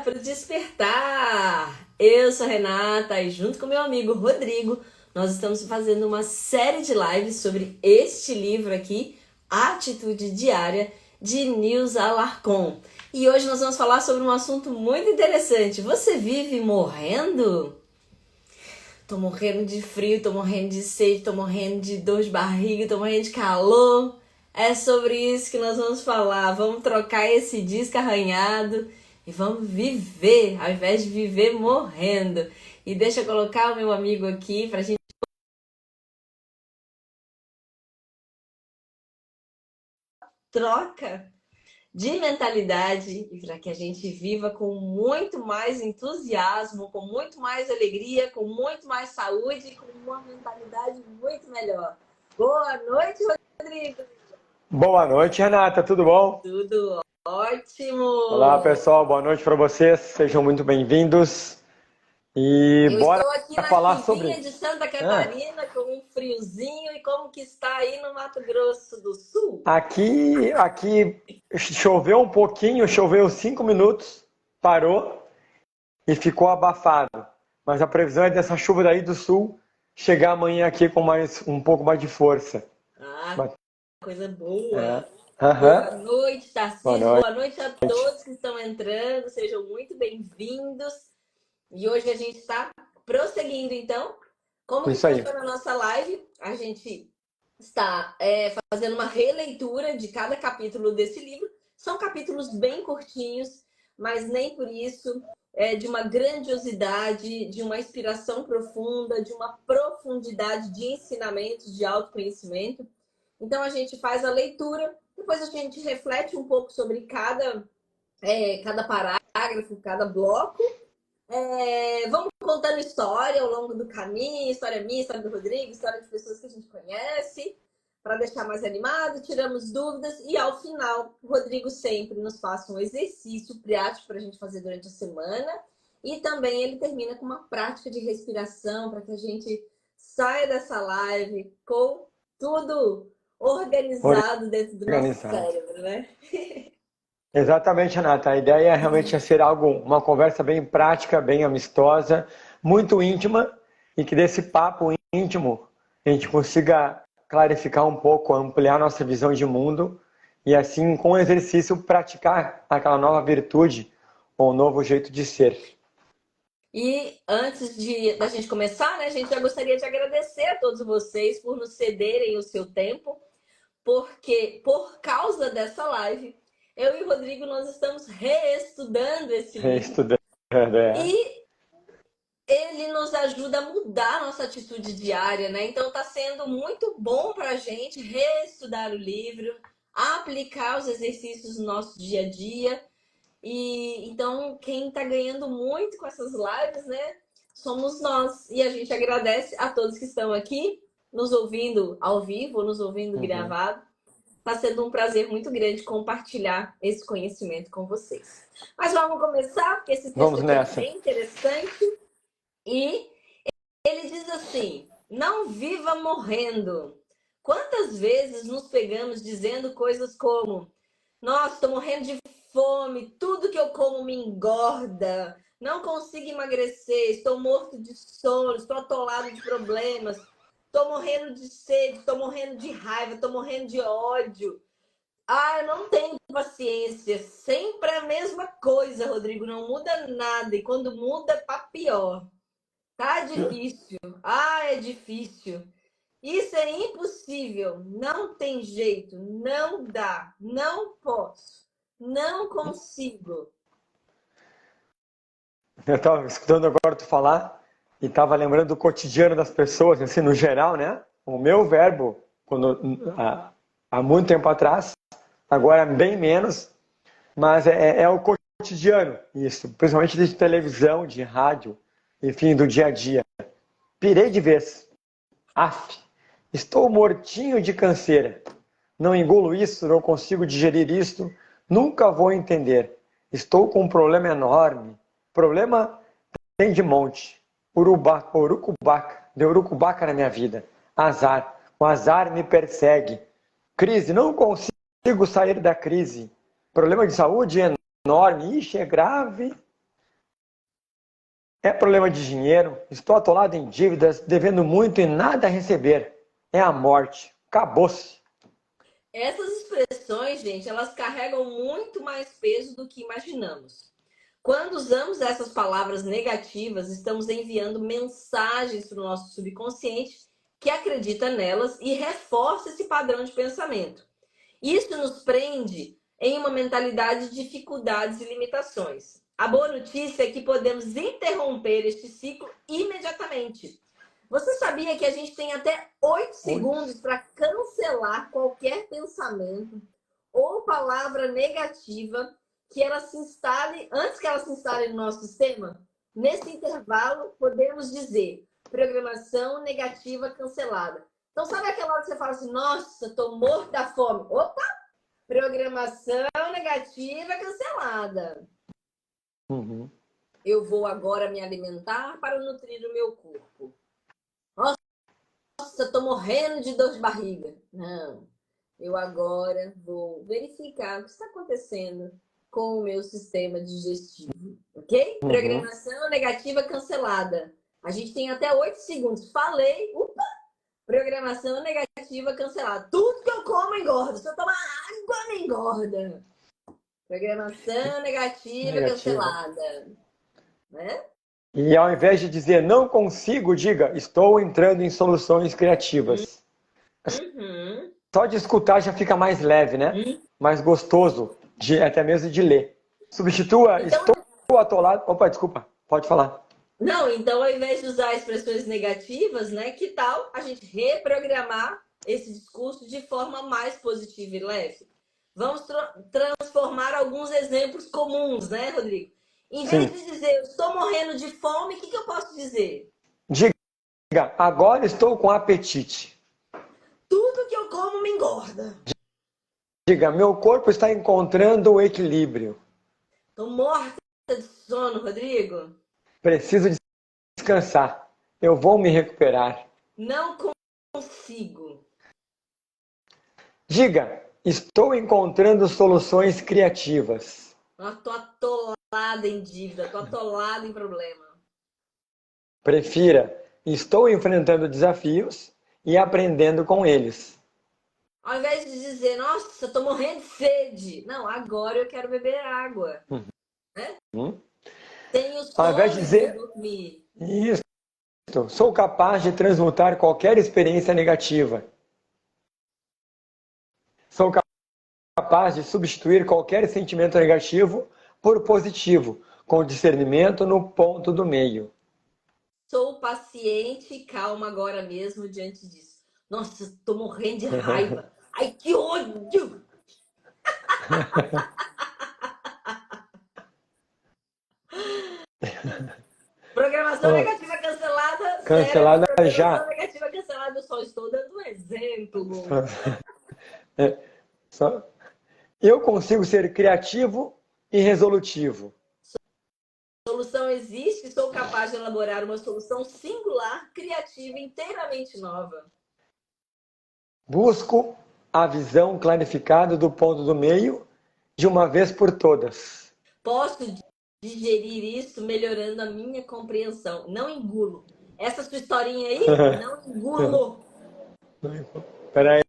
para despertar! Eu sou a Renata e junto com meu amigo Rodrigo, nós estamos fazendo uma série de lives sobre este livro aqui, Atitude Diária, de Nilza Alarcon. E hoje nós vamos falar sobre um assunto muito interessante. Você vive morrendo? Tô morrendo de frio, tô morrendo de sede, tô morrendo de dor de barriga, tô morrendo de calor. É sobre isso que nós vamos falar. Vamos trocar esse disco arranhado e vamos viver, ao invés de viver morrendo. E deixa eu colocar o meu amigo aqui pra gente troca de mentalidade e para que a gente viva com muito mais entusiasmo, com muito mais alegria, com muito mais saúde e com uma mentalidade muito melhor. Boa noite, Rodrigo! Boa noite, Renata, tudo bom? Tudo Olá, ótimo! pessoal, boa noite para vocês, sejam muito bem-vindos. E Eu bora estou aqui na falar chuvinha sobre. de Santa Ah, Catarina com um friozinho e como que está aí no Mato Grosso do Sul? aqui choveu um pouquinho, choveu 5 minutos, parou e ficou abafado. Mas a previsão é dessa chuva daí do sul chegar amanhã aqui com um pouco mais de força. Ah, Mas- coisa É. boa! Aham. Boa noite, Boa Tarcísio. noite. Boa noite a todos que estão entrando. Sejam muito bem-vindos. E hoje a gente está prosseguindo, então. Como que Isso aí. funciona a nossa live? A gente está fazendo uma releitura de cada capítulo desse livro. São capítulos bem curtinhos, mas nem por isso de uma grandiosidade, de uma inspiração profunda, de uma profundidade de ensinamentos, de autoconhecimento. Então a gente faz a leitura, depois a gente reflete um pouco sobre cada parágrafo, cada bloco. Vamos contando história ao longo do caminho, história minha, história do Rodrigo, história de pessoas que a gente conhece, para deixar mais animado, tiramos dúvidas e ao final o Rodrigo sempre nos faz um exercício prático para a gente fazer durante a semana e também ele termina com uma prática de respiração para que a gente saia dessa live com tudo organizado dentro do nosso Organizado. cérebro, né? Exatamente, Renata. A ideia realmente é ser algo, uma conversa bem prática, bem amistosa, muito íntima, e que desse papo íntimo a gente consiga clarificar um pouco, ampliar nossa visão de mundo e assim, com o exercício, praticar aquela nova virtude ou um novo jeito de ser. E antes da gente começar, né, a gente já gostaria de agradecer a todos vocês por nos cederem o seu tempo, porque por causa dessa live, eu e o Rodrigo nós estamos reestudando esse livro Estudando, é. e ele nos ajuda a mudar a nossa atitude diária, né? Então está sendo muito bom para a gente reestudar o livro, aplicar os exercícios no nosso dia a dia. E então quem está ganhando muito com essas lives, né? Somos nós. E a gente agradece a todos que estão aqui, nos ouvindo ao vivo, nos ouvindo Uhum. gravado. Está sendo um prazer muito grande compartilhar esse conhecimento com vocês. Mas vamos começar, porque esse texto Vamos aqui é nessa. bem interessante. E ele diz assim: não viva morrendo. Quantas vezes nos pegamos dizendo coisas como: nossa, estou morrendo de fome, tudo que eu como me engorda, não consigo emagrecer, estou morto de sono, estou atolado de problemas, estou morrendo de sede, estou morrendo de raiva, estou morrendo de ódio. Ah, eu não tenho paciência, sempre a mesma coisa, Rodrigo, não muda nada, e quando muda, para pior. Tá difícil. Ah, é difícil. Isso é impossível. Não tem jeito. Não dá. Não posso. Não consigo. Eu estava escutando agora tu falar e estava lembrando do cotidiano das pessoas, assim, no geral, né? O meu verbo, há muito tempo atrás, agora bem menos, mas é o cotidiano, isso, principalmente de televisão, de rádio, enfim, do dia a dia. Pirei de vez. Af, estou mortinho de canseira. Não engulo isso, não consigo digerir isto, nunca vou entender. Estou com um problema enorme. Problema tem de monte. Urucubaca, deu urucubaca na minha vida. Azar, o azar me persegue. Crise, não consigo sair da crise. Problema de saúde enorme, ixi, é grave. É problema de dinheiro, estou atolado em dívidas, devendo muito e nada a receber. É a morte. Acabou-se. Essas expressões, gente, elas carregam muito mais peso do que imaginamos. Quando usamos essas palavras negativas, estamos enviando mensagens para o nosso subconsciente que acredita nelas e reforça esse padrão de pensamento. Isso nos prende em uma mentalidade de dificuldades e limitações. A boa notícia é que podemos interromper este ciclo imediatamente. Você sabia que a gente tem até 8 segundos para cancelar qualquer pensamento ou palavra negativa que ela se instale, antes que ela se instale no nosso sistema? Nesse intervalo, podemos dizer programação negativa cancelada. Então, sabe aquela hora que você fala assim, nossa, tô morto da fome. Opa! Programação negativa cancelada. Uhum. Eu vou agora me alimentar para nutrir o meu corpo. Nossa, tô morrendo de dor de barriga. Não. Eu agora vou verificar o que está acontecendo com o meu sistema digestivo. Ok? Uhum. Programação negativa cancelada. A gente tem até 8 segundos. Falei. Opa! Programação negativa cancelada. Tudo que eu como engorda. Se eu tomar água, me engorda. Programação negativa cancelada. Né? E ao invés de dizer não consigo, diga estou entrando em soluções criativas. Uhum. Só de escutar já fica mais leve, né? Mais gostoso, até mesmo de ler. Substitua Então, estou atolado. Opa, desculpa, pode falar. não, então ao invés de usar expressões negativas, né? Que tal a gente reprogramar esse discurso de forma mais positiva e leve? Vamos transformar alguns exemplos comuns, né, Rodrigo? Em vez de dizer eu estou morrendo de fome, o que eu posso dizer? Diga, agora estou com apetite. Tudo que eu como me engorda. Diga, meu corpo está encontrando o equilíbrio. Estou morta de sono, Rodrigo. Preciso descansar. Eu vou me recuperar. Não consigo. Diga, estou encontrando soluções criativas. Estou atolada em dívida, estou atolada em problema. Prefira, estou enfrentando desafios e aprendendo com eles. Ao invés de dizer, nossa, estou morrendo de sede. Não, agora eu quero beber água. Né? Tenho Ao invés de sono dizer, de dormir. isso, sou capaz de transmutar qualquer experiência negativa. Sou capaz de substituir qualquer sentimento negativo por positivo, com discernimento no ponto do meio. Sou paciente e calma agora mesmo diante disso. Nossa, estou morrendo de raiva. Ai, que ódio! Programação negativa cancelada. Cancelada Cérebro, programação já. negativa cancelada. Eu só estou dando um exemplo. Eu consigo ser criativo e resolutivo. Solução existe, sou capaz de elaborar uma solução singular, criativa, inteiramente nova. Busco a visão clarificada do ponto do meio de uma vez por todas. Posso digerir isso melhorando a minha compreensão. Não engulo. Essa sua historinha aí, não engulo. Espera aí.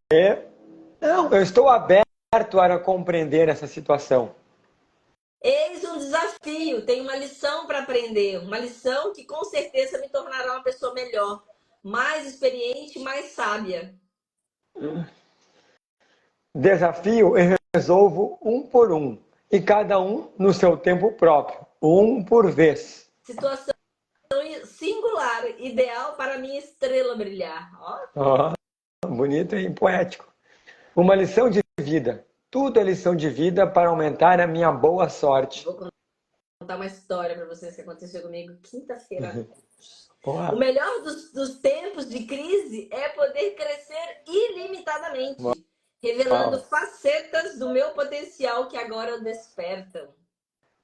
Não, eu estou aberto a compreender essa situação. Eis um desafio, tenho uma lição para aprender. Uma lição que com certeza me tornará uma pessoa melhor, mais experiente, mais sábia. Desafio eu resolvo um por um. E cada um no seu tempo próprio. Um por vez. Situação singular, ideal para minha estrela brilhar. Ó. Bonito e poético. Uma lição de vida. Tudo é lição de vida para aumentar a minha boa sorte. Vou contar uma história para vocês que aconteceu comigo quinta-feira. O melhor dos tempos de crise é poder crescer ilimitadamente, revelando facetas do meu potencial que agora despertam.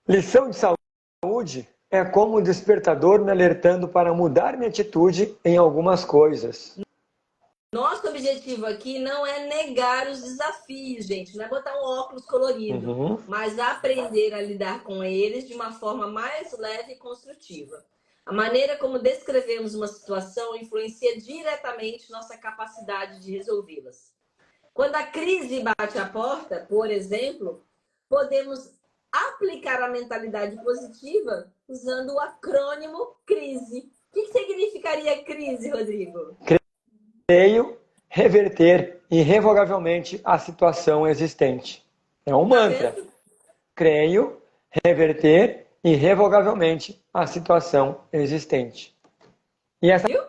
Lição de saúde é como um despertador me alertando para mudar minha atitude em algumas coisas. Nosso objetivo aqui não é negar os desafios, gente. Não é botar um óculos colorido, mas aprender a lidar com eles de uma forma mais leve e construtiva. A maneira como descrevemos uma situação influencia diretamente nossa capacidade de resolvê-las. Quando a crise bate à porta, por exemplo, podemos aplicar a mentalidade positiva usando o acrônimo CRISE. O que significaria crise, Rodrigo? Creio reverter irrevogavelmente a situação existente. É um mantra. Creio reverter irrevogavelmente a situação existente. E essa... Viu?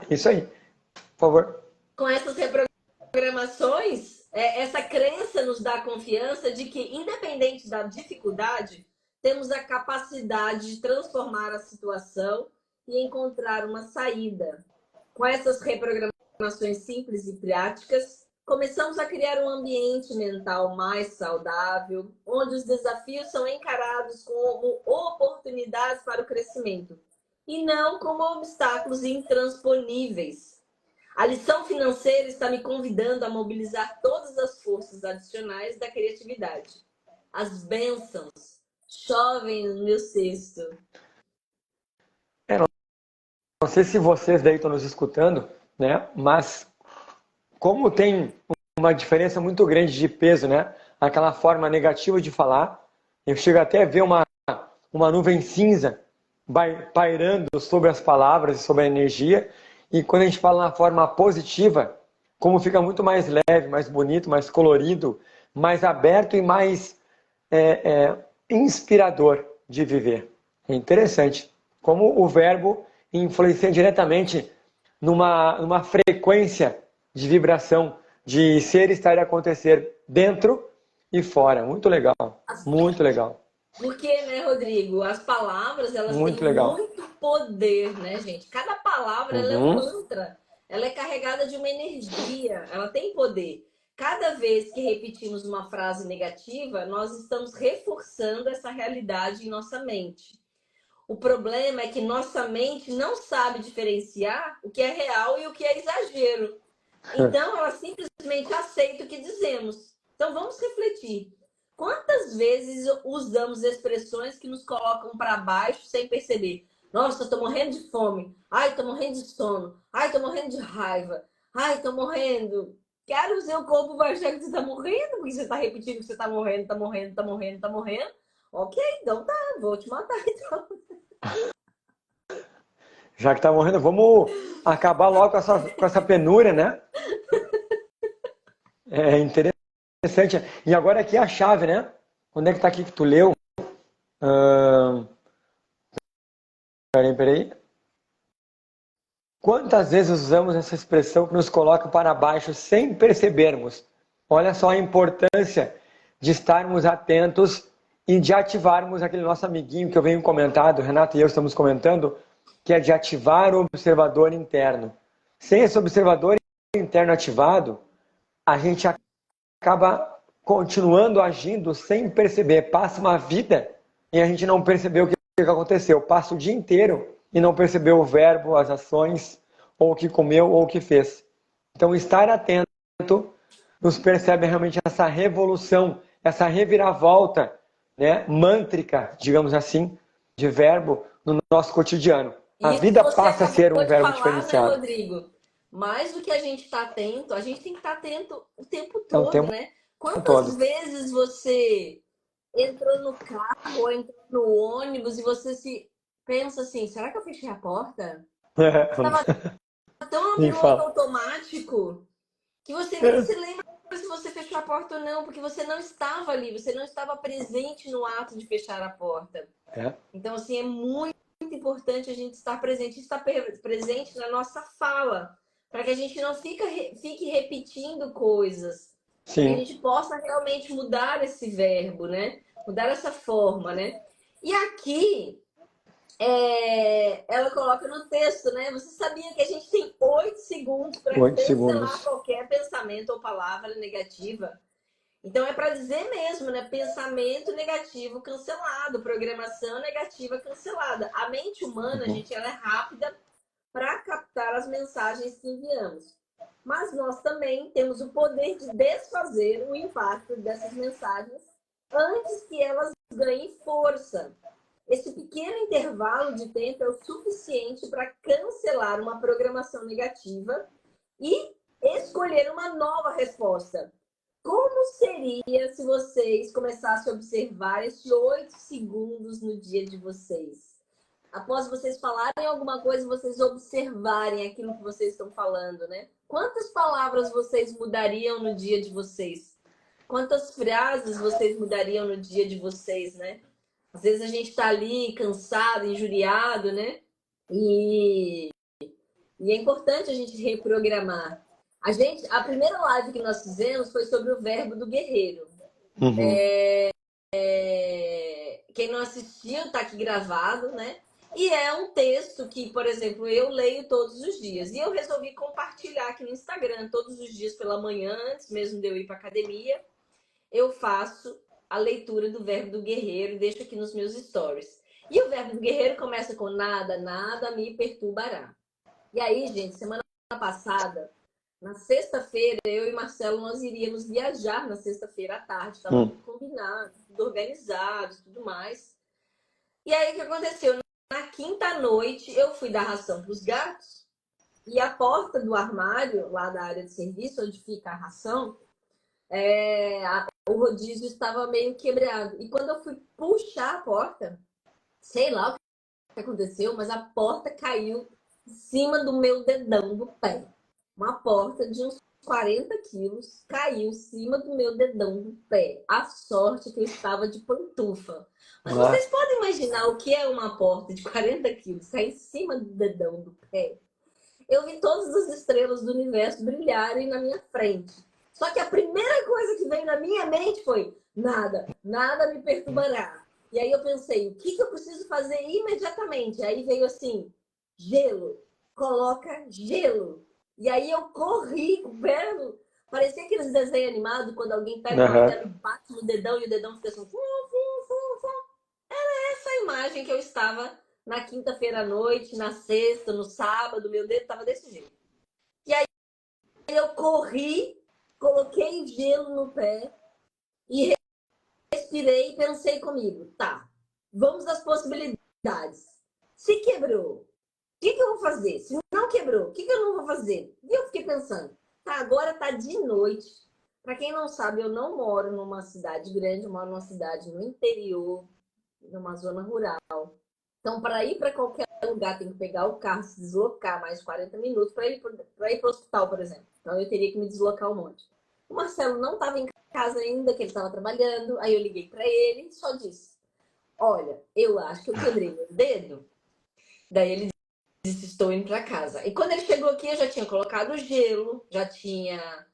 Isso aí. Por favor. Com essas reprogramações, essa crença nos dá confiança de que, independente da dificuldade, temos a capacidade de transformar a situação e encontrar uma saída. Com essas reprogramações simples e práticas, começamos a criar um ambiente mental mais saudável, onde os desafios são encarados como oportunidades para o crescimento e não como obstáculos intransponíveis. A lição financeira está me convidando a mobilizar todas as forças adicionais da criatividade. As bênçãos chovem no meu cesto. Não sei se vocês daí estão nos escutando, né? Mas como tem uma diferença muito grande de peso, né? Aquela forma negativa de falar, eu chego até a ver uma nuvem cinza pairando sobre as palavras e sobre a energia. E quando a gente fala na forma positiva, como fica muito mais leve, mais bonito, mais colorido, mais aberto e mais inspirador de viver. É interessante como o verbo influencia diretamente numa frequência de vibração, de ser, estar e acontecer dentro e fora. Muito legal, muito legal. Porque, né, Rodrigo, as palavras, elas muito têm legal. muito poder, né, gente? Cada palavra, ela é um mantra. Ela é carregada de uma energia, ela tem poder. Cada vez que repetimos uma frase negativa, nós estamos reforçando essa realidade em nossa mente. O problema é que nossa mente não sabe diferenciar o que é real e o que é exagero. Então, ela simplesmente aceita o que dizemos. Então, vamos refletir. Quantas vezes usamos expressões que nos colocam para baixo sem perceber? Nossa, eu tô morrendo de fome. Ai, tô morrendo de sono. Ai, tô morrendo de raiva. Ai, tô morrendo. Cara, o seu corpo vai achar que você tá morrendo, porque você tá repetindo que você tá morrendo, tá morrendo, tá morrendo, tá morrendo. Ok, então tá, vou te matar então. Já que tá morrendo, vamos acabar logo com essa penúria, né? É interessante. E agora aqui a chave, né? Onde é que tá aqui que tu leu? Peraí. Quantas vezes usamos essa expressão que nos coloca para baixo sem percebermos? Olha só a importância de estarmos atentos e de ativarmos aquele nosso amiguinho que eu venho comentando, Renato e eu estamos comentando, que é de ativar o observador interno. Sem esse observador interno ativado, a gente acaba continuando agindo sem perceber. Passa uma vida e a gente não percebeu o que aconteceu. Passa o dia inteiro e não percebeu o verbo, as ações, ou o que comeu, ou o que fez. Então, estar atento nos percebe realmente essa revolução, essa reviravolta, né, mântrica, digamos assim, de verbo no nosso cotidiano. A vida passa a ser um verbo diferenciado. Né, Rodrigo? Mais do que a gente está atento, a gente tem que estar atento o tempo todo, né? Quantas vezes você entrou no carro ou entrou no ônibus e você se pensa assim, será que eu fechei a porta? Estava tão no piloto automático que você nem se lembra se você fechou a porta ou não, porque você não estava ali, você não estava presente no ato de fechar a porta. Então, assim, é muito importante a gente estar presente na nossa fala, para que a gente não fique repetindo coisas. Sim. Que a gente possa realmente mudar esse verbo, né? Mudar essa forma, né? E aqui, ela coloca no texto, né? Você sabia que a gente tem 8 segundos para cancelar qualquer pensamento ou palavra negativa? Então, é para dizer mesmo, né? Pensamento negativo cancelado, programação negativa cancelada. A mente humana, gente, ela é rápida para captar as mensagens que enviamos. Mas nós também temos o poder de desfazer o impacto dessas mensagens antes que elas ganhem força. Esse pequeno intervalo de tempo é o suficiente para cancelar uma programação negativa e escolher uma nova resposta. Como seria se vocês começassem a observar esses 8 segundos no dia de vocês? Após vocês falarem alguma coisa, vocês observarem aquilo que vocês estão falando, né? Quantas palavras vocês mudariam no dia de vocês? Quantas frases vocês mudariam no dia de vocês, né? Às vezes a gente tá ali cansado, injuriado, né? E é importante a gente reprogramar. A primeira live que nós fizemos foi sobre o verbo do guerreiro. Uhum. Quem não assistiu, tá aqui gravado, né? E é um texto que, por exemplo, eu leio todos os dias. E eu resolvi compartilhar aqui no Instagram todos os dias pela manhã, antes mesmo de eu ir para academia. Eu faço a leitura do verbo do guerreiro e deixo aqui nos meus stories. E o verbo do guerreiro começa com nada, nada me perturbará. E aí, gente, semana passada, na sexta-feira, eu e Marcelo, nós iríamos viajar na sexta-feira à tarde. Estava tudo combinado, tudo organizado, tudo mais. E aí, o que aconteceu? Na quinta noite, eu fui dar ração para os gatos e a porta do armário, lá da área de serviço, onde fica a ração, o rodízio estava meio quebrado. E quando eu fui puxar a porta, sei lá o que aconteceu, mas a porta caiu em cima do meu dedão do pé. Uma porta de uns 40 quilos caiu em cima do meu dedão do pé. A sorte que eu estava de pantufa. Mas vocês podem imaginar o que é uma porta de 40 quilos cair em cima do dedão do pé? Eu vi todas as estrelas do universo brilharem na minha frente. Só que a primeira coisa que veio na minha mente foi nada, nada me perturbará. E aí eu pensei, o que eu preciso fazer imediatamente? Aí veio assim, gelo, coloca gelo. E aí eu corri, vendo, parecia aqueles desenhos animados, quando alguém pega uma martelo e bate no dedão e o dedão fica assim, Era essa a imagem que eu estava na quinta-feira à noite, na sexta, no sábado, meu dedo estava desse jeito. E aí eu corri, coloquei gelo no pé e respirei e pensei comigo, tá, vamos às possibilidades. Se quebrou, o que eu vou fazer? Se não quebrou, o que eu não vou fazer? E eu fiquei pensando, tá, agora tá de noite. Para quem não sabe, eu não moro numa cidade grande, eu moro numa cidade no interior, numa zona rural. Então, para ir para qualquer lugar, tem que pegar o carro, se deslocar mais de 40 minutos para ir para o hospital, por exemplo. Então, eu teria que me deslocar um monte. O Marcelo não estava em casa ainda, que ele estava trabalhando. Aí eu liguei para ele e só disse, olha, eu acho que eu quebrei meu dedo. Daí ele disse, estou indo para casa. E quando ele chegou aqui, eu já tinha colocado gelo, já tinha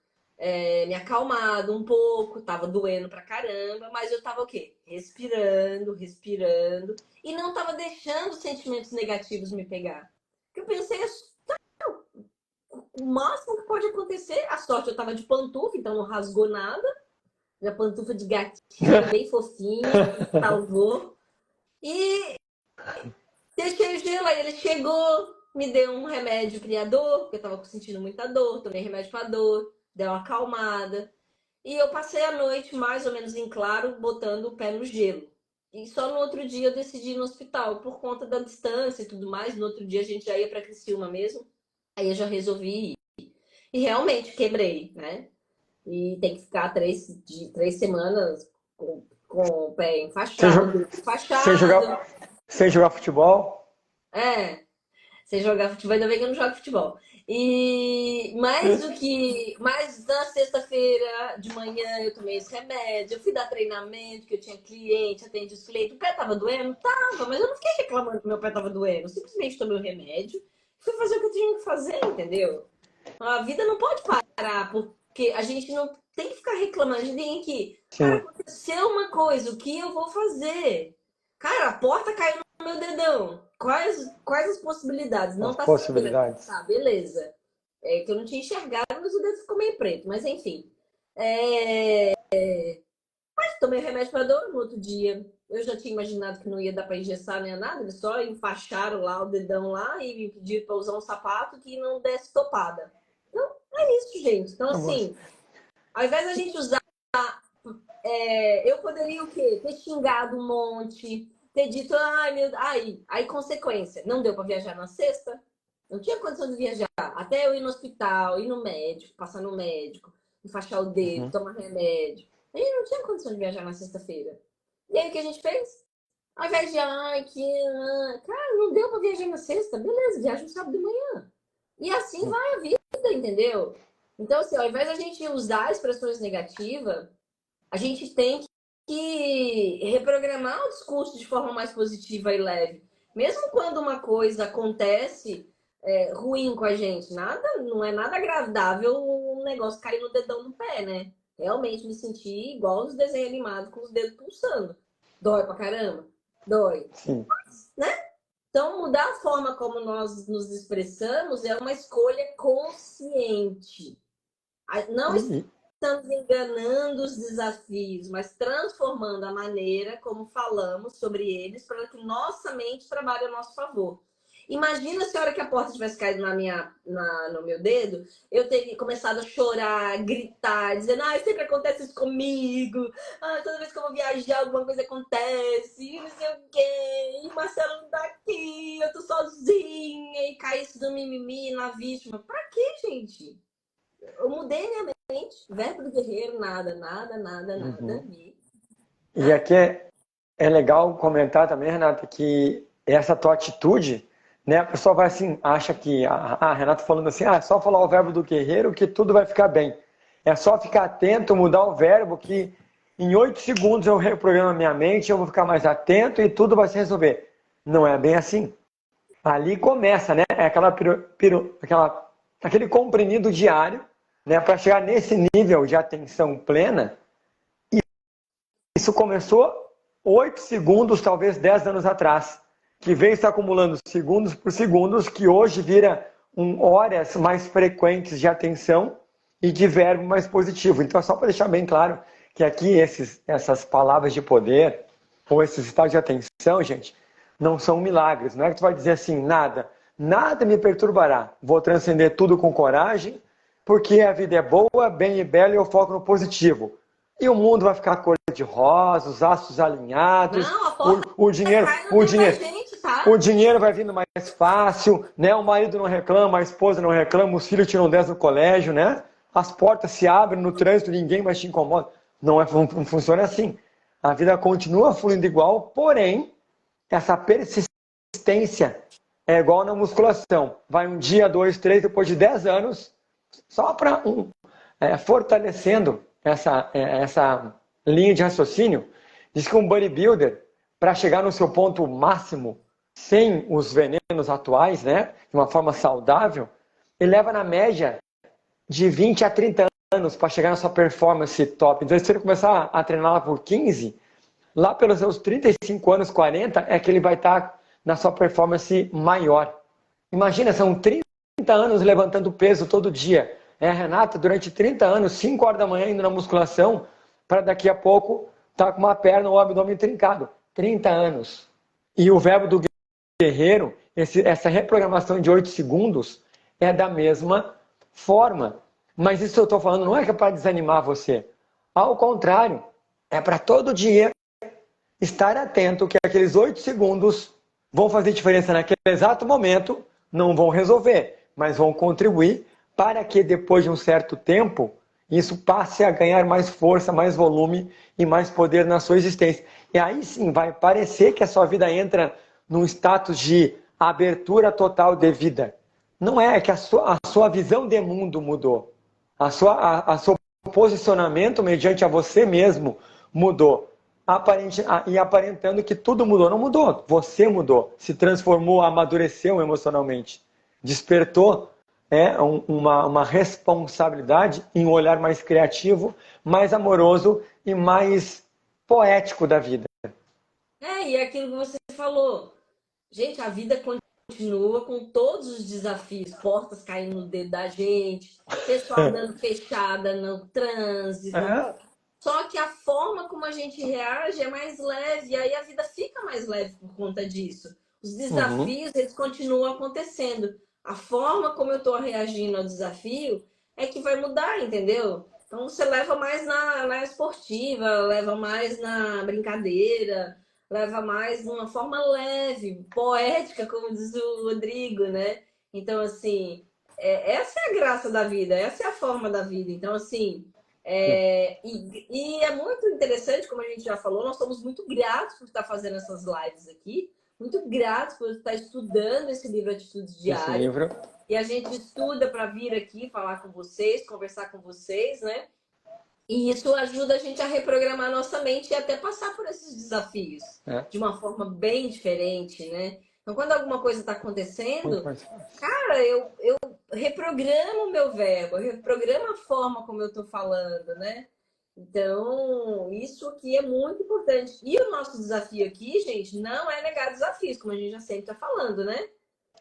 me acalmado um pouco, tava doendo pra caramba, mas eu tava o quê? Respirando, respirando, e não tava deixando sentimentos negativos me pegar. Porque eu pensei, o máximo que pode acontecer, a sorte eu tava de pantufa, então não rasgou nada, minha pantufa de gatinho, bem fofinha, salvou, e deixei o gelo, aí ele chegou, me deu um remédio criador, porque eu tava sentindo muita dor, tomei remédio pra dor, deu uma acalmada. E eu passei a noite mais ou menos em claro, botando o pé no gelo. E só no outro dia eu decidi ir no hospital, por conta da distância e tudo mais. No outro dia a gente já ia para Criciúma mesmo. Aí eu já resolvi ir. E realmente quebrei, né? E tem que ficar 3 semanas com o pé enfaixado, sem jogar futebol? Sem jogar futebol, ainda bem que eu não jogo futebol. E mais na sexta-feira de manhã eu tomei esse remédio, eu fui dar treinamento, que eu tinha cliente, atendi os clientes, o pé tava doendo? Tava, mas eu não fiquei reclamando que meu pé tava doendo, eu simplesmente tomei o remédio, fui fazer o que eu tinha que fazer, entendeu? A vida não pode parar, porque a gente não tem que ficar reclamando, a gente tem que, cara, aconteceu uma coisa, o que eu vou fazer? Cara, a porta caiu no meu dedão. Quais as possibilidades? Não tá possibilidades. Tá, beleza. É que eu não tinha enxergado, mas o dedo ficou meio preto. Mas enfim. Mas tomei remédio para dor no outro dia. Eu já tinha imaginado que não ia dar para engessar nem nada. Eles só enfaixaram lá o dedão lá e me pediram para usar um sapato que não desse topada. Então, é isso, gente. Então, assim, ao invés da gente usar... eu poderia o quê? Ter xingado um monte, ter dito, ai, meu, aí consequência, não deu para viajar na sexta, não tinha condição de viajar, até eu ir no hospital, ir no médico, passar no médico, enfaixar o dedo, Uhum. tomar remédio. A gente não tinha condição de viajar na sexta-feira. E aí o que a gente fez? Ao invés de, cara, não deu para viajar na sexta, beleza, viaja no sábado de manhã. E assim vai a vida, entendeu? Então, assim, ao invés da gente usar expressões negativas, a gente tem que reprogramar o discurso de forma mais positiva e leve. Mesmo quando uma coisa acontece ruim com a gente, não é nada agradável um negócio cair no dedão do pé, né? Realmente me senti igual nos desenhos animados com os dedos pulsando. Dói pra caramba? Dói, Sim. né? Então, mudar a forma como nós nos expressamos é uma escolha consciente. Não E, estamos enganando os desafios, mas transformando a maneira como falamos sobre eles para que nossa mente trabalhe a nosso favor. Imagina se a hora que a porta tivesse caído no meu dedo, eu teria começado a chorar, gritar, dizendo, sempre acontece isso comigo, toda vez que eu vou viajar, alguma coisa acontece, e não sei o quê, e o Marcelo não tá aqui, eu tô sozinha, e caísse do mimimi na vítima. Pra quê, gente? Eu mudei minha mente. Verbo do guerreiro, nada, nada, nada, nada. uhum. Me. E aqui é legal comentar também, Renata, que essa tua atitude, né, a pessoa vai assim, acha que a Renata falando assim, é só falar o verbo do guerreiro que tudo vai ficar bem. É só ficar atento, mudar o verbo que em 8 segundos eu reprogramo a minha mente, eu vou ficar mais atento e tudo vai se resolver. Não é bem assim. Ali começa, né? É aquele comprimido diário, né, para chegar nesse nível de atenção plena. Isso começou 8 segundos, talvez 10 anos atrás, que vem se acumulando segundos por segundos, que hoje vira horas mais frequentes de atenção e de verbo mais positivo. Então, é só para deixar bem claro que aqui essas palavras de poder, ou esses estados de atenção, gente, não são milagres. Não é que tu vai dizer assim, nada me perturbará. Vou transcender tudo com coragem, porque a vida é boa, bem e bela e eu foco no positivo. E o mundo vai ficar cor de rosa, os astros alinhados, Não, a porta o dinheiro, cai no dedo da gente, o tá? dinheiro vai vindo mais fácil, né? O marido não reclama, a esposa não reclama, os filhos tiram 10 no colégio, né? As portas se abrem no trânsito, ninguém mais te incomoda. Não funciona assim. A vida continua fluindo igual, porém, essa persistência é igual na musculação. Vai um dia, dois, três, depois de 10 anos, só para fortalecendo essa linha de raciocínio, diz que um bodybuilder, para chegar no seu ponto máximo, sem os venenos atuais, né, de uma forma saudável, ele leva na média de 20 a 30 anos para chegar na sua performance top. Então, se ele começar a treinar lá por 15, lá pelos seus 35 anos, 40, é que ele vai estar na sua performance maior. Imagina, são 30 anos levantando peso todo dia. Renata, durante 30 anos, 5 horas da manhã indo na musculação, para daqui a pouco estar com uma perna ou abdômen trincado. 30 anos. E o verbo do guerreiro, essa reprogramação de 8 segundos, é da mesma forma. Mas isso que eu estou falando não é que é para desanimar você. Ao contrário, é para todo dia estar atento que aqueles 8 segundos vão fazer diferença naquele exato momento, não vão resolver, mas vão contribuir para que depois de um certo tempo isso passe a ganhar mais força, mais volume e mais poder na sua existência. E aí sim vai parecer que a sua vida entra num status de abertura total de vida. Não é que a sua visão de mundo mudou. A seu posicionamento mediante a você mesmo mudou. E aparentando que tudo mudou. Não mudou. Você mudou. Se transformou, amadureceu emocionalmente. Despertou uma responsabilidade em um olhar mais criativo, mais amoroso e mais poético da vida. E é aquilo que você falou. Gente, a vida continua com todos os desafios. Portas caindo no dedo da gente, pessoal dando fechada no trânsito. É. Só que a forma como a gente reage é mais leve, e aí a vida fica mais leve por conta disso. Os Uhum. desafios, eles continuam acontecendo. A forma como eu estou reagindo ao desafio é que vai mudar, entendeu? Então você leva mais na esportiva, leva mais na brincadeira, leva mais de uma forma leve, poética, como diz o Rodrigo, né? Então, assim, essa é a graça da vida, essa é a forma da vida. Então, assim, e é muito interessante, como a gente já falou, nós somos muito gratos por estar fazendo essas lives aqui, muito gratos por estar estudando esse livro Atitudes Diárias. Esse livro. E a gente estuda para vir aqui falar com vocês, conversar com vocês, né? E isso ajuda a gente a reprogramar a nossa mente e até passar por esses desafios de uma forma bem diferente, né? Então, quando alguma coisa está acontecendo, cara, eu reprogramo o meu verbo, eu reprogramo a forma como eu estou falando, né? Então, isso aqui é muito importante. E o nosso desafio aqui, gente, não é negar desafios, como a gente já sempre está falando, né?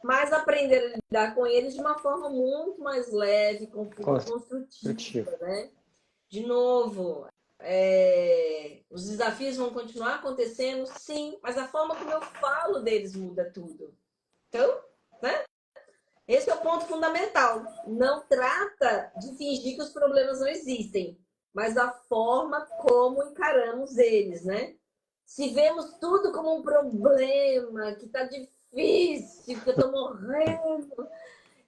Mas aprender a lidar com eles de uma forma muito mais leve, construtiva, né? De novo, os desafios vão continuar acontecendo, sim, mas a forma como eu falo deles muda tudo. Então, né? Esse é o ponto fundamental. Não trata de fingir que os problemas não existem, mas a forma como encaramos eles, né? Se vemos tudo como um problema, que tá difícil, que eu tô morrendo,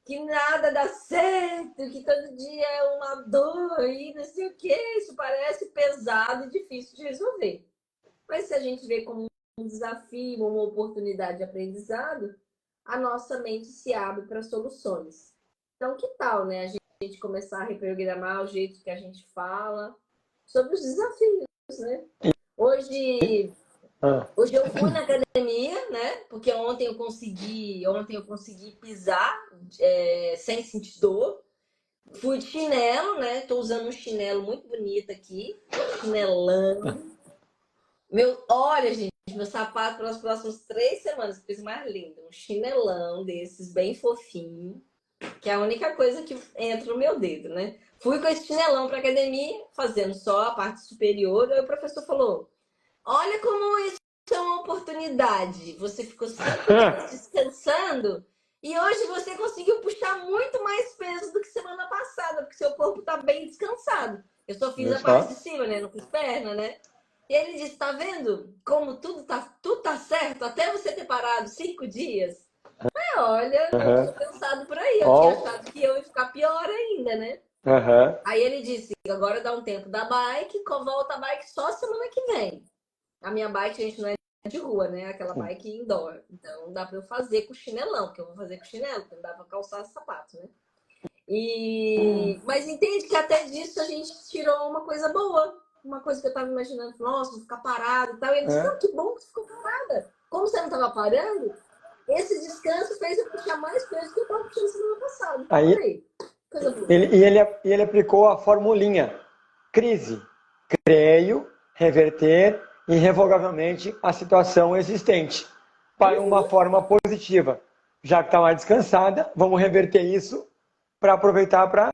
que nada dá certo, que todo dia é uma dor e não sei o que, isso parece pesado e difícil de resolver. Mas se a gente vê como um desafio, uma oportunidade de aprendizado, a nossa mente se abre para soluções. Então, que tal, né? A gente começar a reprogramar o jeito que a gente fala sobre os desafios, né? Hoje eu fui na academia, né? Porque ontem eu consegui pisar sem sentir dor. Fui de chinelo, né? Tô usando um chinelo muito bonito aqui, chinelão. Olha, gente, meu sapato para as próximas 3 semanas, que coisa mais linda. Um chinelão desses, bem fofinho, que é a única coisa que entra no meu dedo, né? Fui com esse chinelão para academia, fazendo só a parte superior. Aí o professor falou: olha como isso é uma oportunidade. Você ficou 5 dias descansando e hoje você conseguiu puxar muito mais peso do que semana passada, porque seu corpo está bem descansado. Eu só fiz a parte de cima, né? Não fiz perna, né? E ele disse: tá vendo como tudo tá certo? Até você ter parado 5 dias. Olha, eu tô cansado por aí. Eu tinha achado que eu ia ficar pior ainda, né? Aí ele disse: agora dá um tempo da bike, volta a bike só semana que vem. A minha bike, gente, não é de rua, né? Aquela bike indoor. Então dá pra eu fazer com chinelão, porque eu vou fazer com chinelo, porque não dá pra calçar sapato, né? Mas entende que até disso a gente tirou uma coisa boa. Uma coisa que eu tava imaginando, nossa, vou ficar parado e tal. E ele disse: não, que bom que você ficou parada. Como você não tava parando, esse descanso fez eu puxar mais peso que eu tava puxando semana passada. Aí, coisa boa. Ele aplicou a formulinha: crise, creio, reverter irrevogavelmente a situação existente para uma forma positiva. Já que está mais descansada, vamos reverter isso para aproveitar para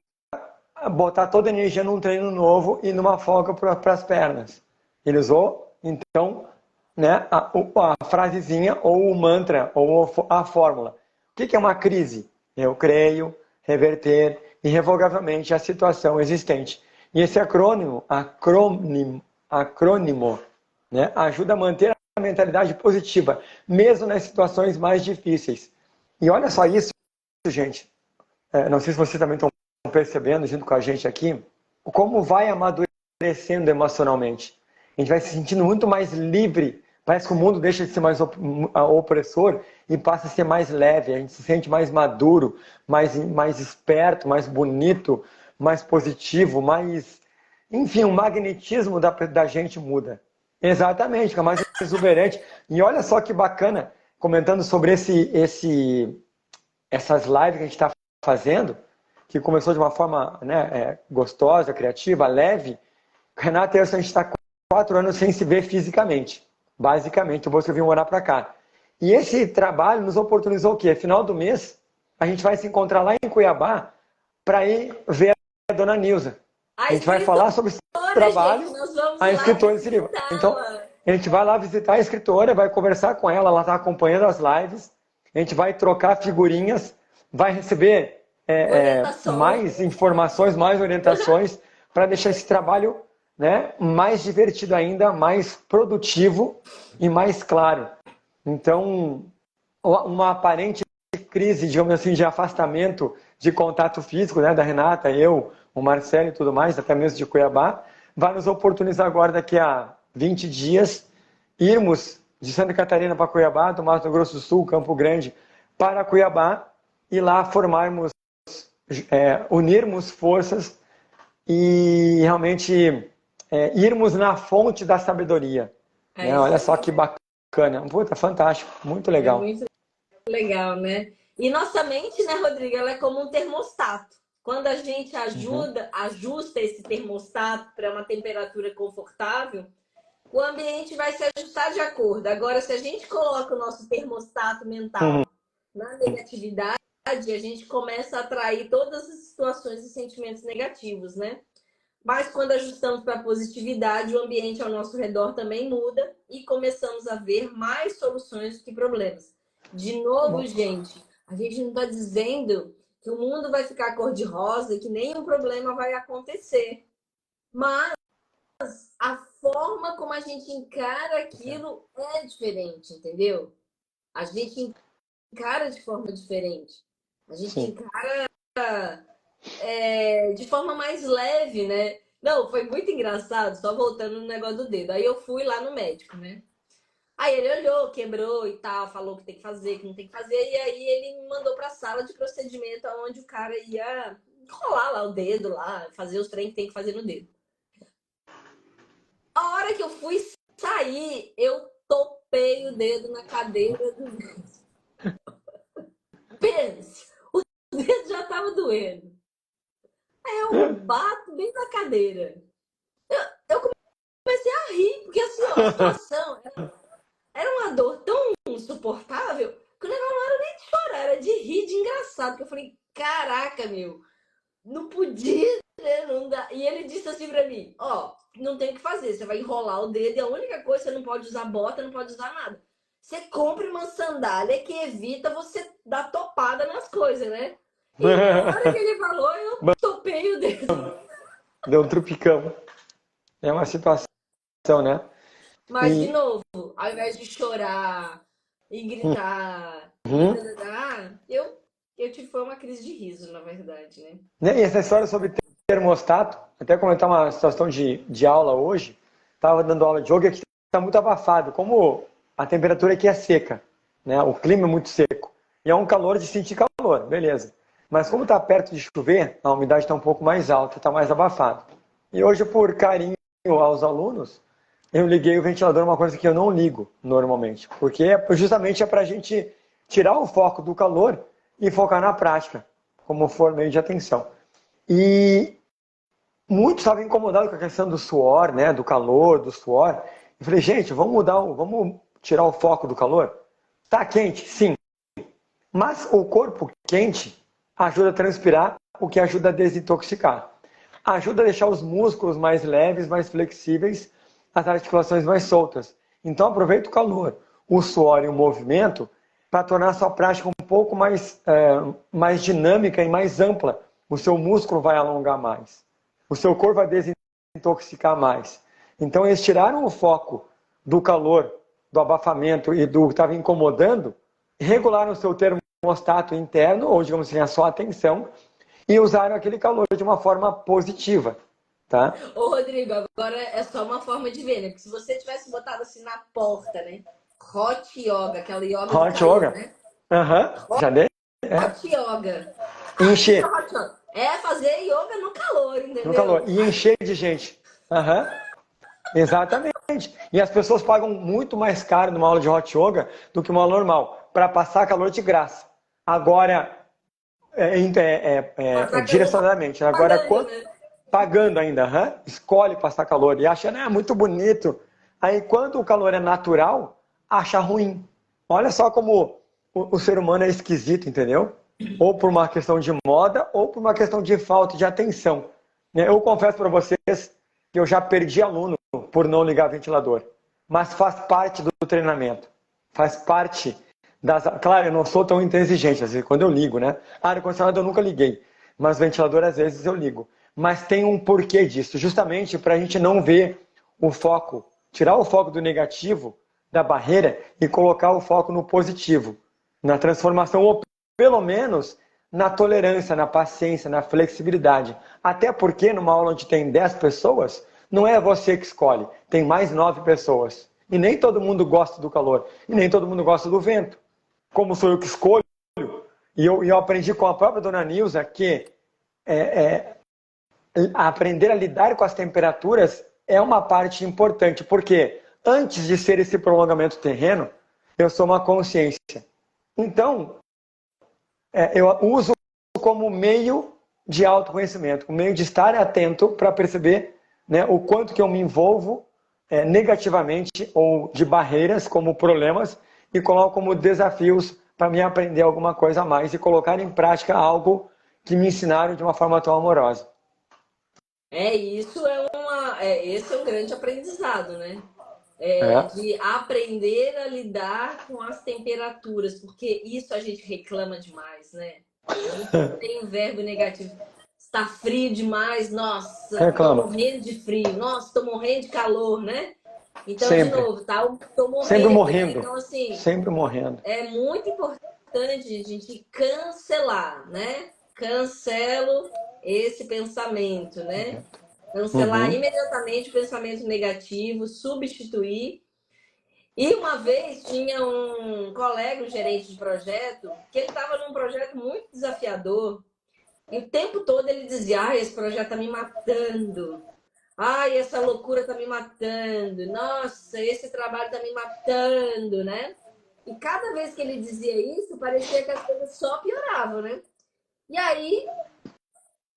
botar toda a energia num treino novo e numa folga para as pernas. Ele usou, então, né, a frasezinha ou o mantra ou a fórmula. O que é uma crise? Eu creio, reverter irrevogavelmente a situação existente. E esse acrônimo, né, ajuda a manter a mentalidade positiva, mesmo nas situações mais difíceis. E olha só isso, gente. Não sei se vocês também estão percebendo, junto com a gente aqui, como vai amadurecendo emocionalmente. A gente vai se sentindo muito mais livre. Parece que o mundo deixa de ser mais opressor e passa a ser mais leve. A gente se sente mais maduro, mais esperto, mais bonito, mais positivo, mais... Enfim, o magnetismo da gente muda. Exatamente, fica mais exuberante. E olha só que bacana, comentando sobre essas lives que a gente está fazendo, que começou de uma forma, né, gostosa, criativa, leve. Renata e eu, a gente está 4 anos sem se ver fisicamente. Basicamente, eu vim morar para cá. E esse trabalho nos oportunizou o quê? Final do mês, a gente vai se encontrar lá em Cuiabá para ir ver a dona Nilza. A gente vai falar sobre esse trabalho, a escritora desse livro. Então, a gente vai lá visitar a escritora, vai conversar com ela, ela está acompanhando as lives, a gente vai trocar figurinhas, vai receber mais informações, mais orientações, para deixar esse trabalho né, mais divertido ainda, mais produtivo e mais claro. Então, uma aparente crise, digamos assim, de afastamento de contato físico, né, da Renata, eu, o Marcelo e tudo mais, até mesmo de Cuiabá, vai nos oportunizar agora, daqui a 20 dias, irmos de Santa Catarina para Cuiabá, do Mato Grosso do Sul, Campo Grande, para Cuiabá, e lá formarmos, unirmos forças e realmente irmos na fonte da sabedoria. É Né? isso Olha só aí. que bacana. Puta, fantástico, muito É legal. muito legal, né? E nossa mente, né, Rodrigo, ela é como um termostato. Quando a gente Uhum. ajusta esse termostato para uma temperatura confortável, o ambiente vai se ajustar de acordo. Agora, se a gente coloca o nosso termostato Uhum. mental na negatividade, a gente começa a atrair todas as situações e sentimentos negativos, né? Mas quando ajustamos para a positividade, o ambiente ao nosso redor também muda e começamos a ver mais soluções do que problemas. De novo, Bom, gente, a gente não está dizendo que o mundo vai ficar cor-de-rosa e que nenhum problema vai acontecer. Mas a forma como a gente encara aquilo é diferente, entendeu? A gente encara de forma diferente. A gente sim. encara de forma mais leve, né? Não, foi muito engraçado, só voltando no negócio do dedo. Aí eu fui lá no médico, né? Aí ele olhou, quebrou e tal, falou o que tem que fazer, que não tem que fazer, e aí ele me mandou para a sala de procedimento onde o cara ia rolar lá o dedo, lá, fazer os treinos que tem que fazer no dedo. A hora que eu fui sair, eu topei o dedo na cadeira do dedo. Pense, o dedo já tava doendo. Aí eu bato bem na cadeira. Eu comecei a rir, porque assim, ó, a situação era uma dor tão insuportável que o negócio não era nem de chorar, era de rir, de engraçado. Porque eu falei, caraca, meu, não podia, né? Não dá. E ele disse assim pra mim, ó, não tem o que fazer, você vai enrolar o dedo e a única coisa, você não pode usar bota, não pode usar nada. Você compre uma sandália que evita você dar topada nas coisas, né? E na hora que ele falou, eu topei o dedo. Deu um trupicão. É uma situação, né? Mas, de E, novo, ao invés de chorar e gritar e uhum. dadadá, eu tive foi uma crise de riso, na verdade, né? Né, e essa história sobre termostato, até comentar uma situação de aula hoje, estava dando aula de yoga, que está muito abafado, como a temperatura aqui é seca, né? O clima é muito seco, e é um calor de sentir calor, beleza. Mas como está perto de chover, a umidade está um pouco mais alta, está mais abafado. E hoje, por carinho aos alunos, eu liguei o ventilador, uma coisa que eu não ligo normalmente, porque justamente é para a gente tirar o foco do calor e focar na prática, como for meio de atenção. E muitos estavam incomodados com a questão do suor, né, do calor, do suor. Eu falei, gente, vamos mudar, vamos tirar o foco do calor? Tá quente? Sim. Mas o corpo quente ajuda a transpirar, o que ajuda a desintoxicar. Ajuda a deixar os músculos mais leves, mais flexíveis, as articulações mais soltas. Então aproveita o calor, o suor e o movimento para tornar a sua prática um pouco mais dinâmica e mais ampla. O seu músculo vai alongar mais. O seu corpo vai desintoxicar mais. Então eles tiraram o foco do calor, do abafamento e do que estava incomodando, regularam o seu termostato interno, ou digamos assim, a sua atenção, e usaram aquele calor de uma forma positiva, tá? Ô, Rodrigo, agora é só uma forma de ver, né? Porque se você tivesse botado assim na porta, né? Hot yoga, aquela yoga do Hot calor, yoga. né? Aham, já dei? É. Hot yoga. Ah, o que é Encher hot yoga? É fazer yoga no calor, no calor. entendeu? E encher de gente. Aham, exatamente. E as pessoas pagam muito mais caro numa aula de hot yoga do que uma aula normal, para passar calor de graça. Agora, Passar calor direcionadamente. Agora, pagando, né? pagando ainda, escolhe passar calor e acha, né, muito bonito. Aí, quando o calor é natural, acha ruim. Olha só como o ser humano é esquisito, entendeu? Ou por uma questão de moda, ou por uma questão de falta de atenção. Eu confesso para vocês que eu já perdi aluno por não ligar ventilador. Mas faz parte do treinamento. Faz parte das... Claro, eu não sou tão intransigente, às vezes, quando eu ligo, né? Ar-condicionado eu nunca liguei, mas ventilador às vezes eu ligo. mas tem um porquê disso, justamente para a gente não ver o foco, tirar o foco do negativo, da barreira, e colocar o foco no positivo, na transformação, ou pelo menos na tolerância, na paciência, na flexibilidade. Até porque numa aula onde tem 10 pessoas, não é você que escolhe, tem mais 9 pessoas. E nem todo mundo gosta do calor, e nem todo mundo gosta do vento. Como sou eu que escolho, e eu aprendi com a própria dona Nilza que aprender a lidar com as temperaturas é uma parte importante, porque antes de ser esse prolongamento terreno, eu sou uma consciência. Então, eu uso como meio de autoconhecimento, como meio de estar atento para perceber, né, o quanto que eu me envolvo negativamente ou de barreiras como problemas e coloco como desafios para me aprender alguma coisa a mais e colocar em prática algo que me ensinaram de uma forma tão amorosa. Esse é um grande aprendizado, né? É. De aprender a lidar com as temperaturas, porque isso a gente reclama demais, né? A gente tem um verbo negativo. Está frio demais, nossa, tô Reclama. morrendo de frio, nossa, tô morrendo de calor, né? Então, de Sempre. novo, tá? Tô Sempre morrendo, né? morrendo. Então, assim, Sempre morrendo. é muito importante a gente cancelar, né? Cancelo esse pensamento, né? Cancelar Uhum. imediatamente o pensamento negativo, substituir. E uma vez tinha um colega, um gerente de projeto, que ele estava num projeto muito desafiador. E o tempo todo ele dizia: ai, esse projeto está me matando. Ai, essa loucura está me matando. Nossa, esse trabalho está me matando, né? E cada vez que ele dizia isso, parecia que as coisas só pioravam, né? E aí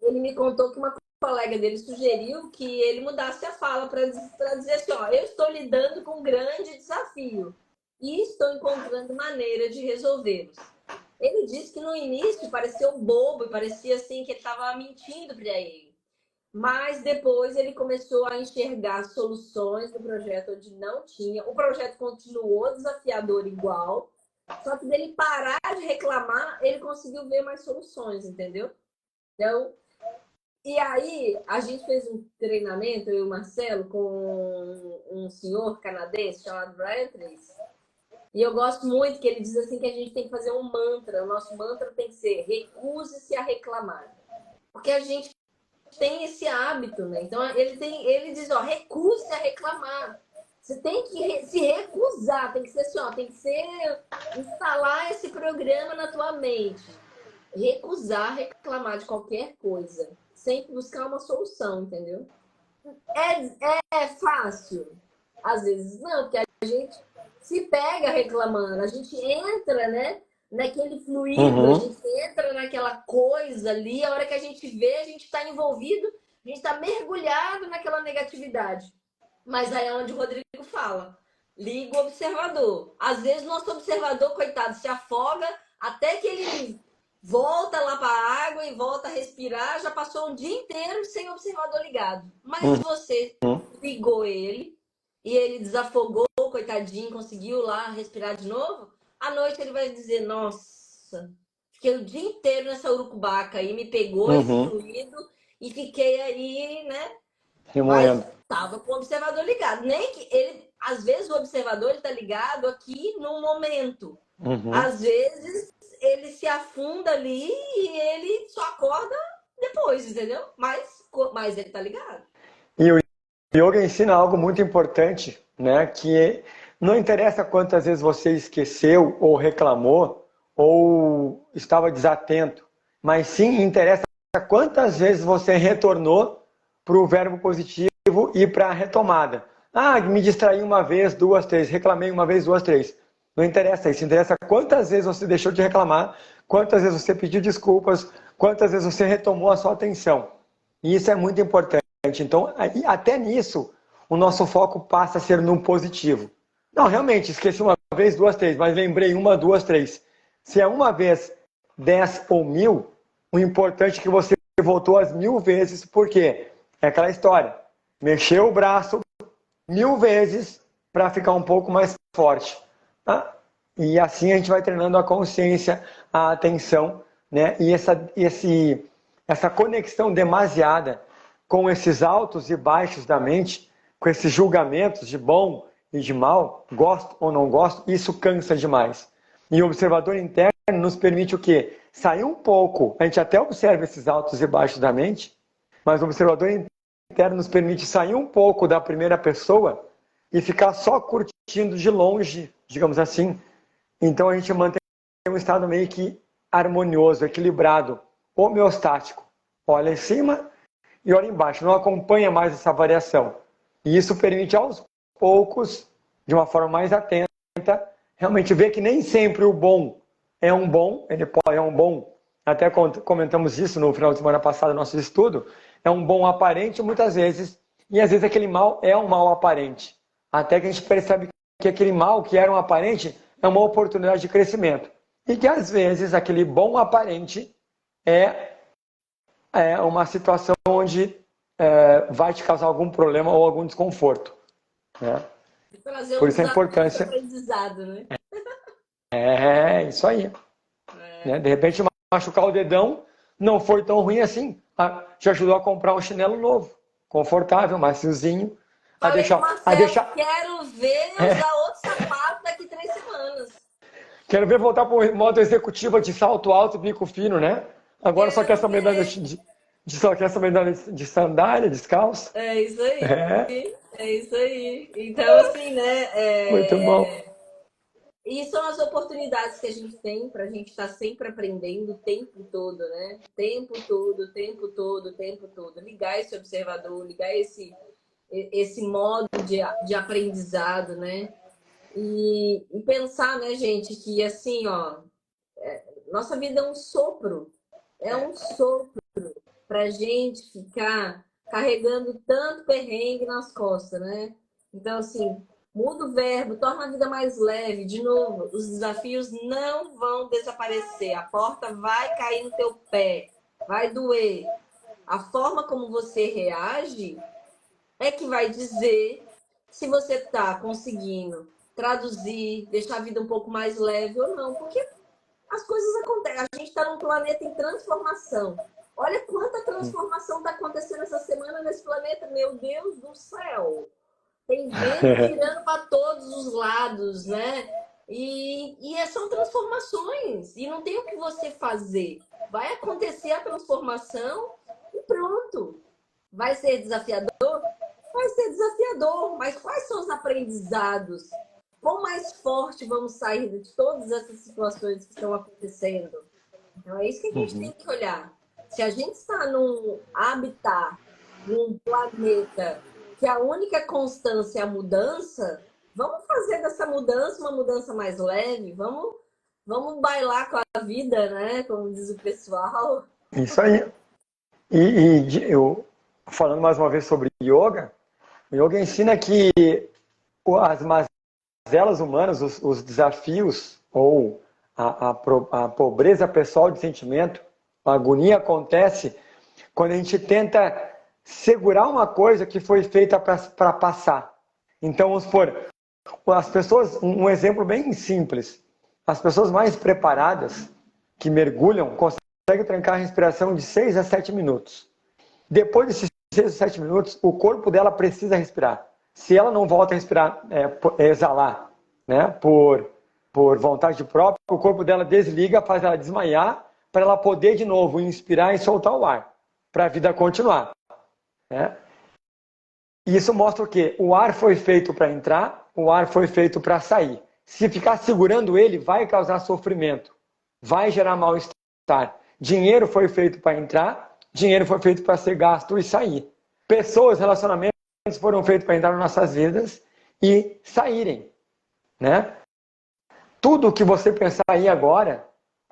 ele me contou que uma colega dele sugeriu que ele mudasse a fala para dizer assim: ó, eu estou lidando com um grande desafio e estou encontrando maneira de resolvê-los. Ele disse que no início pareceu bobo e parecia assim que ele estava mentindo para ele. Mas depois ele começou a enxergar soluções do projeto onde não tinha. O projeto continuou desafiador igual, só que dele parar de reclamar, ele conseguiu ver mais soluções, entendeu? Então, e aí, a gente fez um treinamento, eu e o Marcelo, com um senhor canadense chamado Brian Tracy. E eu gosto muito que ele diz assim que a gente tem que fazer um mantra. O nosso mantra tem que ser: recuse-se a reclamar. Porque a gente tem esse hábito, né? Então, ele diz, ó, recuse-se a reclamar. Você tem que se recusar, tem que ser assim, ó, tem que ser instalar esse programa na tua mente. Recusar reclamar de qualquer coisa. Sempre buscar uma solução, entendeu? É fácil? Às vezes não, porque a gente se pega reclamando, a gente entra, né, naquele fluido, a Uhum. gente entra naquela coisa ali, a hora que a gente vê, a gente está envolvido, a gente está mergulhado naquela negatividade. Mas aí é onde o Rodrigo fala. Liga o observador. Às vezes o nosso observador, coitado, se afoga até que ele volta lá para a água e volta a respirar, já passou um dia inteiro sem o observador ligado. Mas você Uhum. ligou ele e ele desafogou, coitadinho, conseguiu lá respirar de novo. À noite ele vai dizer: nossa, fiquei o dia inteiro nessa urucubaca aí, me pegou esse Uhum. fluido e fiquei aí, né? Mas Remoendo. estava com o observador ligado. Nem que ele, às vezes o observador está ligado aqui no momento. Uhum. Às vezes ele se afunda ali e ele só acorda depois, entendeu? Mas ele tá ligado. E o yoga ensina algo muito importante, né? Que não interessa quantas vezes você esqueceu ou reclamou ou estava desatento, mas sim interessa quantas vezes você retornou para o verbo positivo e para a retomada. Ah, me distraí uma vez, duas, três, reclamei uma vez, duas, três. Não interessa isso, interessa quantas vezes você deixou de reclamar, quantas vezes você pediu desculpas, quantas vezes você retomou a sua atenção. E isso é muito importante. Então, até nisso, o nosso foco passa a ser no positivo. Não, realmente, esqueci uma vez, duas, três, mas lembrei uma, duas, três. Se é uma vez, 10 ou 1000, o importante é que você voltou as 1000 vezes, porque é aquela história. Mexeu o braço 1000 vezes para ficar um pouco mais forte. Tá? E assim a gente vai treinando a consciência, a atenção, né? E essa conexão demasiada com esses altos e baixos da mente, com esses julgamentos de bom e de mal, gosto ou não gosto, isso cansa demais. E o observador interno nos permite o quê? Sair um pouco, a gente até observa esses altos e baixos da mente, mas o observador interno nos permite sair um pouco da primeira pessoa e ficar só curtindo de longe, digamos assim. Então a gente mantém um estado meio que harmonioso, equilibrado, homeostático. Olha em cima e olha embaixo, não acompanha mais essa variação. E isso permite aos poucos, de uma forma mais atenta, realmente ver que nem sempre o bom, é um bom, até comentamos isso no final de semana passada no nosso estudo, é um bom aparente muitas vezes, e às vezes aquele mal é um mal aparente. Até que a gente percebe que aquele mal que era um aparente é uma oportunidade de crescimento. E que às vezes aquele bom aparente é uma situação onde vai te causar algum problema ou algum desconforto. Né? Por isso a importância. Aprendizado, né? Isso aí. Né? De repente machucar o dedão não foi tão ruim assim. Te ajudou a comprar um chinelo novo, confortável, maciozinho. Falei com o Marcelo, quero ver usar outro sapato daqui 3 semanas. Quero ver voltar para o modo executiva de salto alto e bico fino, né? Agora só quer saber de sandália, descalço. É isso aí. É isso aí. Então, assim, né? Muito bom. E são as oportunidades que a gente tem para a gente estar sempre aprendendo o tempo todo, né? Tempo todo. Ligar esse observador, ligar esse modo de aprendizado, né? E pensar, né, gente, que assim, ó, nossa vida é um sopro pra gente ficar carregando tanto perrengue nas costas, né? Então, assim, muda o verbo, torna a vida mais leve. De novo, os desafios não vão desaparecer. A porta vai cair no teu pé, vai doer. A forma como você reage é que vai dizer se você está conseguindo traduzir, deixar a vida um pouco mais leve ou não. Porque as coisas acontecem. A gente está num planeta em transformação. Olha quanta transformação está acontecendo essa semana nesse planeta. Meu Deus do céu! Tem vento tirando para todos os lados, né? E são transformações. E não tem o que você fazer. Vai acontecer a transformação e pronto. Vai ser desafiador? Vai ser desafiador. Mas quais são os aprendizados? Quão mais forte vamos sair de todas essas situações que estão acontecendo? Então é isso que a gente tem que olhar. Se a gente está num habitat, num planeta que a única constância é a mudança, vamos fazer dessa mudança uma mudança mais leve, vamos bailar com a vida, né? Como diz o pessoal. Isso aí. E eu, falando mais uma vez sobre yoga, o yoga ensina que as mazelas humanas, os desafios ou a pobreza pessoal de sentimento, a agonia acontece quando a gente tenta segurar uma coisa que foi feita para passar. Então, vamos supor, as pessoas, um exemplo bem simples, as pessoas mais preparadas, que mergulham, conseguem trancar a respiração de 6 a 7 minutos. Depois desses 6 a 7 minutos, o corpo dela precisa respirar. Se ela não volta a respirar, exalar, né, por vontade própria, o corpo dela desliga, faz ela desmaiar, para ela poder de novo inspirar e soltar o ar, para a vida continuar. Né? E isso mostra o quê? O ar foi feito para entrar, o ar foi feito para sair. Se ficar segurando ele, vai causar sofrimento, vai gerar mal-estar. Dinheiro foi feito para entrar, dinheiro foi feito para ser gasto e sair. Pessoas, relacionamentos foram feitos para entrar nas nossas vidas e saírem. Né? Tudo que você pensar aí agora,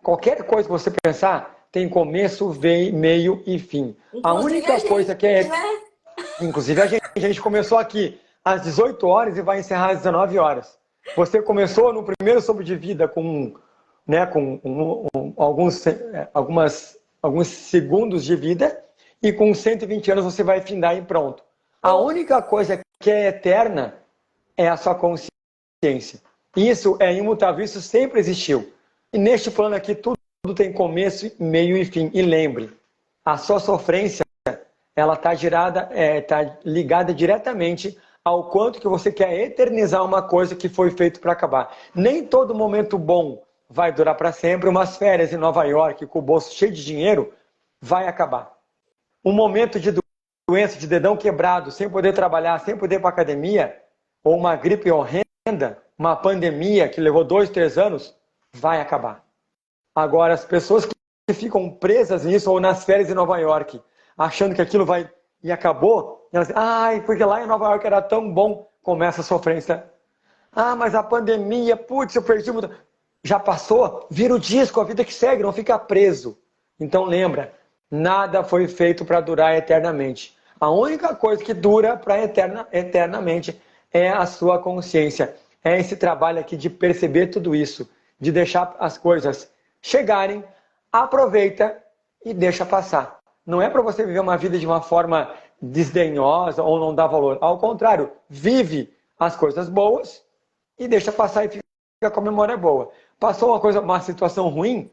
qualquer coisa que você pensar, tem começo, meio e fim. A única coisa que é... Inclusive a gente começou aqui às 18 horas e vai encerrar às 19 horas. Você começou no primeiro sobre de vida com alguns segundos de vida e com 120 anos você vai findar e pronto. A única coisa que é eterna é a sua consciência. Isso é imutável, isso sempre existiu. E neste plano aqui tudo tem começo, meio e fim. E lembre, a sua sofrência ela está ligada diretamente ao quanto que você quer eternizar uma coisa que foi feito para acabar. Nem todo momento bom vai durar para sempre. Umas férias em Nova York com o bolso cheio de dinheiro vai acabar. Um momento de doença, de dedão quebrado, sem poder trabalhar, sem poder ir para academia, ou uma gripe horrenda, uma pandemia que levou 2, 3 anos, vai acabar. Agora, as pessoas que ficam presas nisso, ou nas férias em Nova York, achando que aquilo vai e acabou, elas dizem, ai, porque lá em Nova York era tão bom, começa a sofrência. Ah, mas a pandemia, putz, eu perdi muito. Já passou, vira o disco, a vida que segue, não fica preso. Então lembra, nada foi feito para durar eternamente. A única coisa que dura para eternamente é a sua consciência. É esse trabalho aqui de perceber tudo isso, de deixar as coisas chegarem, aproveita e deixa passar. Não é para você viver uma vida de uma forma desdenhosa ou não dar valor. Ao contrário, vive as coisas boas e deixa passar e fica com a memória boa. Passou uma situação ruim,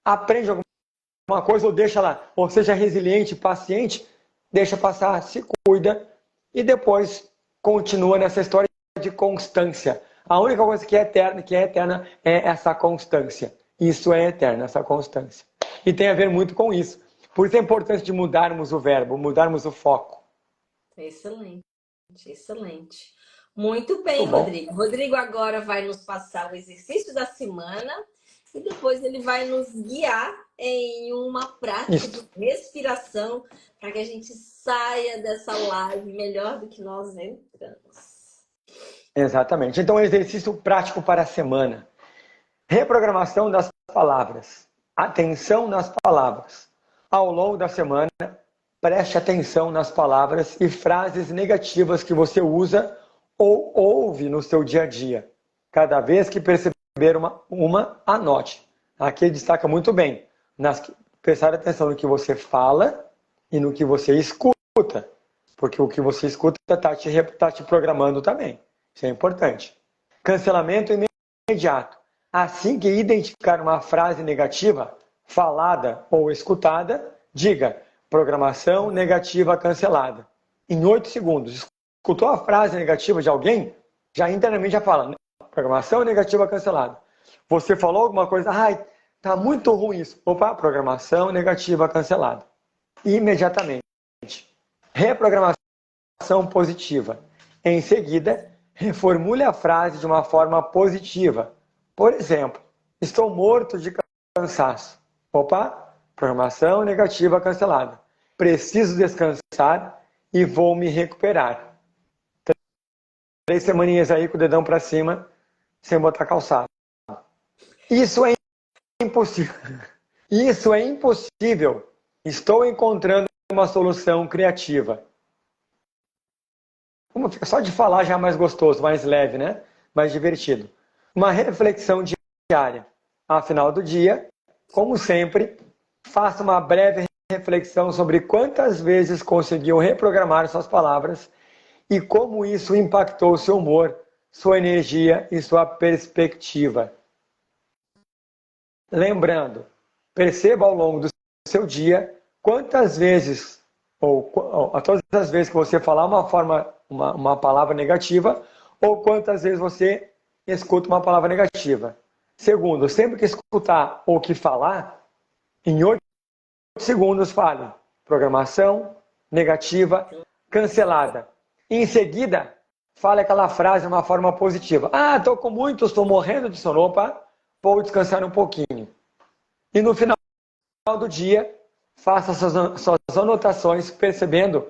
aprende alguma coisa ou deixa lá. Ou seja resiliente, paciente, deixa passar, se cuida e depois continua nessa história de constância. A única coisa que é eterna é essa constância. Isso é eterno, essa constância. E tem a ver muito com isso. Por isso é importante de mudarmos o verbo, mudarmos o foco. Excelente, excelente. Muito bem, Muito bom. Rodrigo. Rodrigo agora vai nos passar o exercício da semana e depois ele vai nos guiar em uma prática de respiração para que a gente saia dessa live melhor do que nós entramos. Exatamente. Então, exercício prático para a semana. Reprogramação das palavras. Atenção nas palavras. Ao longo da semana, preste atenção nas palavras e frases negativas que você usa ou ouve no seu dia a dia. Cada vez que perceber uma anote. Aqui destaca muito bem. Prestar atenção no que você fala e no que você escuta. Porque o que você escuta está te programando também. Isso é importante. Cancelamento imediato. Assim que identificar uma frase negativa, falada ou escutada, diga programação negativa cancelada. Em 8 segundos. Escutou a frase negativa de alguém, já internamente já fala programação negativa cancelada. Você falou alguma coisa, ai, tá muito ruim isso. Opa, programação negativa cancelada. Imediatamente. Reprogramação positiva. Em seguida, reformule a frase de uma forma positiva. Por exemplo, estou morto de cansaço. Opa, programação negativa cancelada. Preciso descansar e vou me recuperar. 3 semaninhas aí com o dedão para cima, sem botar calçado. Isso é impossível. Isso é impossível. Estou encontrando uma solução criativa. Como fica só de falar já é mais gostoso, mais leve, né? Mais divertido. Uma reflexão diária. Ao final do dia, como sempre, faça uma breve reflexão sobre quantas vezes conseguiu reprogramar suas palavras e como isso impactou seu humor, sua energia e sua perspectiva. Lembrando, perceba ao longo do seu dia quantas vezes, ou todas as vezes que você falar uma palavra negativa, ou quantas vezes você escuta uma palavra negativa. Segundo, sempre que escutar ou que falar, em 8 segundos fale programação negativa cancelada. Em seguida, fale aquela frase de uma forma positiva. Ah, estou com muito, estou morrendo de sono. Opa, vou descansar um pouquinho. E no final do dia, faça suas anotações, percebendo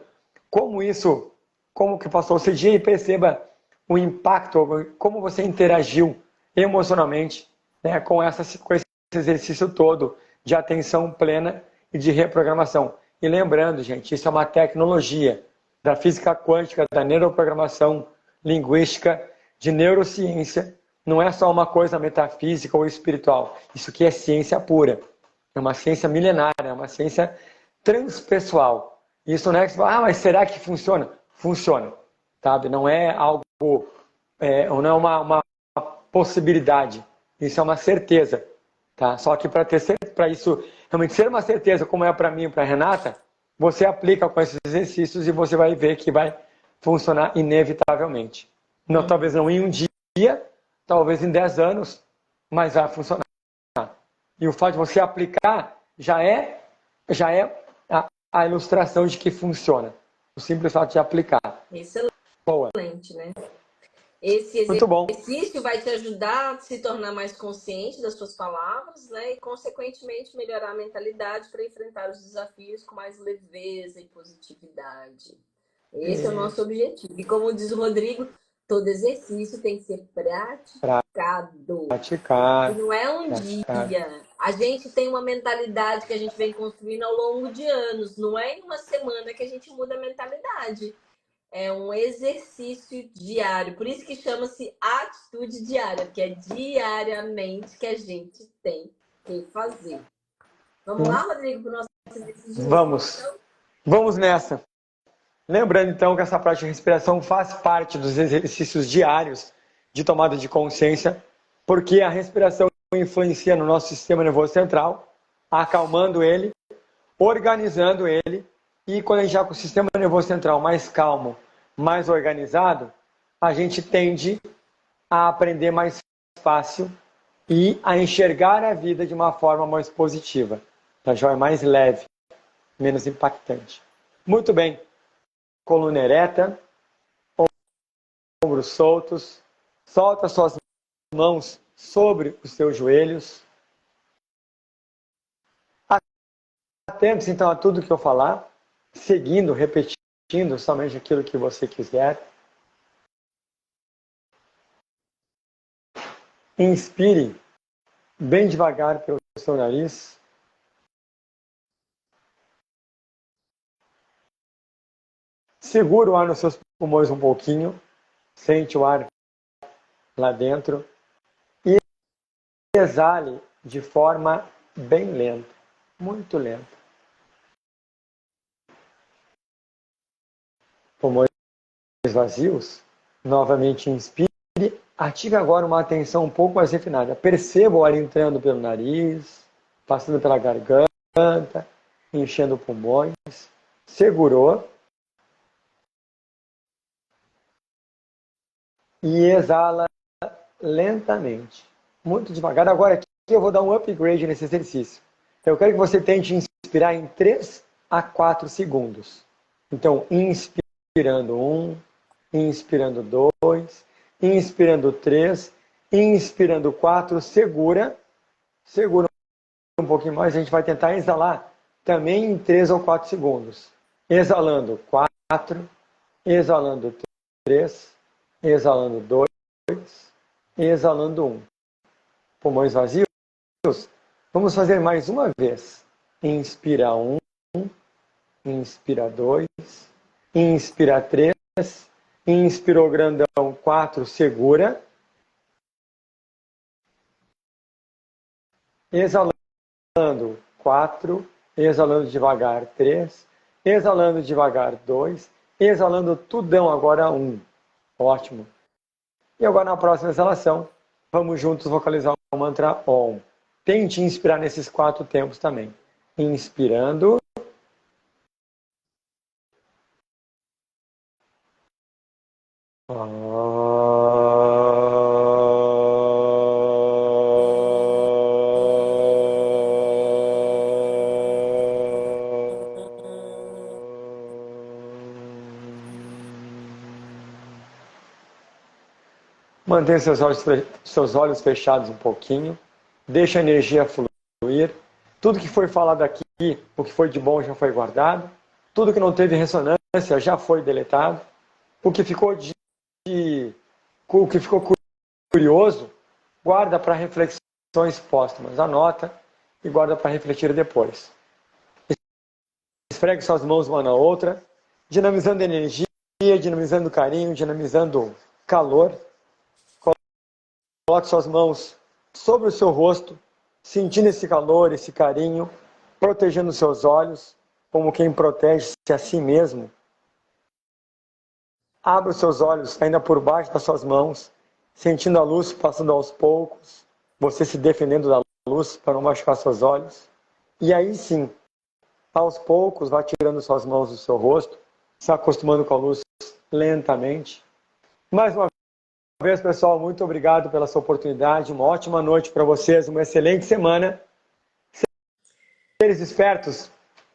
como que passou esse dia e perceba o impacto, como você interagiu emocionalmente, né, com esse exercício todo de atenção plena e de reprogramação. E lembrando, gente, isso é uma tecnologia da física quântica, da neuroprogramação linguística, de neurociência. Não é só uma coisa metafísica ou espiritual. Isso aqui é ciência pura. É uma ciência milenária, é uma ciência transpessoal. Isso não é que você fala, mas será que funciona? Funciona, sabe? Não é algo, não é uma possibilidade. Isso é uma certeza, tá? Só que para isso realmente ser uma certeza, como é para mim e para a Renata, você aplica com esses exercícios e você vai ver que vai funcionar inevitavelmente. Não, talvez não em um dia, talvez em 10 anos, mas vai funcionar. E o fato de você aplicar já é a ilustração de que funciona. O simples fato de aplicar. Excelente, Boa. né? Esse Muito bom. exercício vai te ajudar a se tornar mais consciente das suas palavras, né? E, consequentemente, melhorar a mentalidade para enfrentar os desafios com mais leveza e positividade. Esse é o nosso objetivo. E como diz o Rodrigo, todo exercício tem que ser praticado. Praticar. E não é um dia. A gente tem uma mentalidade que a gente vem construindo ao longo de anos. Não é em uma semana que a gente muda a mentalidade. É um exercício diário. Por isso que chama-se atitude diária, porque é diariamente que a gente tem que fazer. Vamos lá, Rodrigo, para o nosso exercício de respiração? Vamos nessa. Lembrando, então, que essa prática de respiração faz parte dos exercícios diários de tomada de consciência, porque a respiração influencia no nosso sistema nervoso central, acalmando ele, organizando ele, e quando a gente já com o sistema nervoso central mais calmo, mais organizado, a gente tende a aprender mais fácil e a enxergar a vida de uma forma mais positiva. Tá, já é mais leve, menos impactante. Muito bem. Coluna ereta, ombros soltos, solta suas mãos sobre os seus joelhos. Atente então a tudo que eu falar, seguindo, repetindo somente aquilo que você quiser. Inspire bem devagar pelo seu nariz. Segura o ar nos seus pulmões um pouquinho. Sente o ar lá dentro. E exale de forma bem lenta. Muito lenta. Pulmões vazios. Novamente inspire. Ative agora uma atenção um pouco mais refinada. Perceba o ar entrando pelo nariz, passando pela garganta, enchendo pulmões. Segurou. E exala lentamente, muito devagar. Agora aqui eu vou dar um upgrade nesse exercício. Eu quero que você tente inspirar em 3 a 4 segundos. Então, inspirando 1, inspirando 2, inspirando 3, inspirando 4, segura um pouquinho mais, a gente vai tentar exalar também em 3 ou 4 segundos. Exalando 4, exalando 3, exalando 2, exalando 1. Pulmões vazios. Vamos fazer mais uma vez. Inspira 1, inspira 2, inspira 3, inspirou grandão 4, segura. Exalando 4, exalando devagar 3, exalando devagar 2, exalando tudão agora 1. Ótimo. E agora na próxima exalação, vamos juntos vocalizar o mantra OM. Tente inspirar nesses 4 tempos também. Inspirando. Mantenha seus olhos fechados um pouquinho. Deixa a energia fluir. Tudo que foi falado aqui, o que foi de bom já foi guardado. Tudo que não teve ressonância já foi deletado. O que ficou curioso, guarda para reflexões póstumas. Anota e guarda para refletir depois. Esfregue suas mãos uma na outra, dinamizando energia, dinamizando carinho, dinamizando calor. Coloque suas mãos sobre o seu rosto, sentindo esse calor, esse carinho, protegendo seus olhos, como quem protege a si mesmo. Abra os seus olhos ainda por baixo das suas mãos, sentindo a luz passando aos poucos, você se defendendo da luz para não machucar seus olhos. E aí sim, aos poucos, vá tirando suas mãos do seu rosto, se acostumando com a luz lentamente. Mais uma vez, pessoal, muito obrigado pela sua oportunidade. Uma ótima noite para vocês, uma excelente semana. Seres espertos,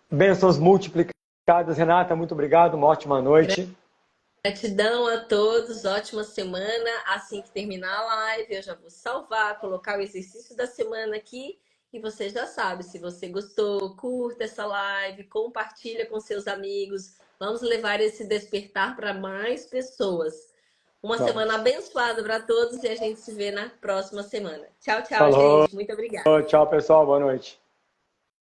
bênçãos multiplicadas. Renata, muito obrigado, uma ótima noite. Gratidão a todos, ótima semana. Assim que terminar a live, eu já vou salvar, colocar o exercício da semana aqui. E você já sabe, se você gostou, curta essa live, compartilha com seus amigos. Vamos levar esse despertar para mais pessoas. Uma semana abençoada para todos e a gente se vê na próxima semana. Tchau, tchau, Falou. gente. Muito obrigada. Tchau, pessoal. Boa noite.